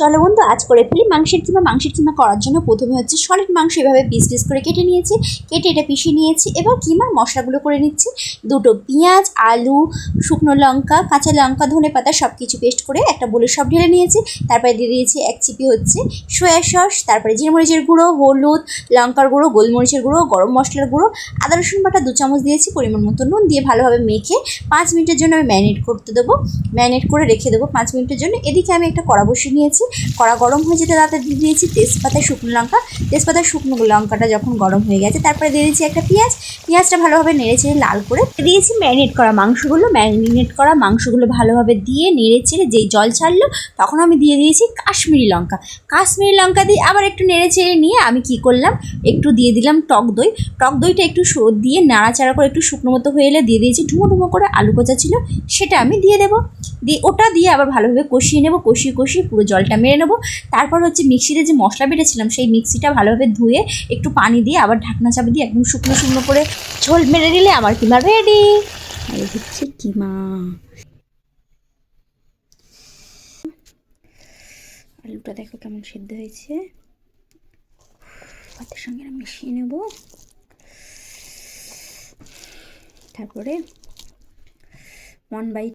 চলো বন্ধু আজ করে ফেলি মাংসের কিমা। মাংসের কিমা করার জন্য প্রথমে হচ্ছে সলিড মাংস এভাবে পিস পিস করে কেটে নিয়েছি, কেটে এটা পিষিয়ে নিয়েছি। এবার কিমার মশলাগুলো করে নিচ্ছি। দুটো পেঁয়াজ, আলু, শুকনো লঙ্কা, কাঁচা লঙ্কা, ধনেপাতা সব কিছু পেস্ট করে একটা বলে সব ঢেলে নিয়েছি। তারপরে দিয়ে দিয়েছি এক চিপি হচ্ছে সয়া সস, তারপরে জিরে মরিচের গুঁড়ো, হলুদ, লঙ্কার গুঁড়ো, গোলমরিচের গুঁড়ো, গরম মশলার গুঁড়ো, আদা রসুন বাটা 2 চামচ দিয়েছি, পরিমাণ মতো নুন দিয়ে ভালোভাবে মেখে 5 মিনিটের জন্য আমি ম্যারিনেট করতে দেবো। ম্যারিনেট করে রেখে দেবো 5 মিনিটের জন্য। এদিকে আমি একটা কড়া বসিয়ে নিয়েছি। কড়া গরম হয়ে যেতে তাতে দিয়ে দিয়েছি তেজপাতা, শুকনো লঙ্কা। তেজপাতা শুকনো লঙ্কাটা যখন গরম হয়ে গেছে তারপরে দিয়ে দিয়েছি একটা পেঁয়াজটা ভালোভাবে নেড়ে চেড়ে লাল করে দিয়েছি ম্যারিনেট করা মাংসগুলো ভালোভাবে দিয়ে নেড়ে চেড়ে যেই জল ছাড়লো তখন আমি দিয়ে দিয়েছি কাশ্মীরি লঙ্কা দিয়ে আবার একটু নেড়ে চেড়ে নিয়ে আমি কি করলাম, একটু দিয়ে দিলাম টক দইটা একটু দিয়ে নাড়াচাড়া করে একটু শুকনো মতো হয়ে এলে দিয়ে দিয়েছি ডুমো করে আলু কোচা ছিল সেটা আমি দিয়ে দেবো। ওটা দিয়ে আবার ভালোভাবে কষিয়ে নেবো, কষিয়ে পুরো জলটা মেরে নেবো। তারপর হচ্ছে মিক্সিতে যে মশলা বেটেছিলাম সেই মিক্সিটা ভালোভাবে ধুয়ে একটু পানি দিয়ে আবার ঢাকনা চাপা দিয়ে একদম শুকনো করে ঝোল মেরে নিলে আমার কিমা রেডি। আর হচ্ছে কিমা। আলুটা দেখো কেমন সেদ্ধ হয়েছে, ভাতের সঙ্গে মিশিয়ে নেব। তারপরে 1/2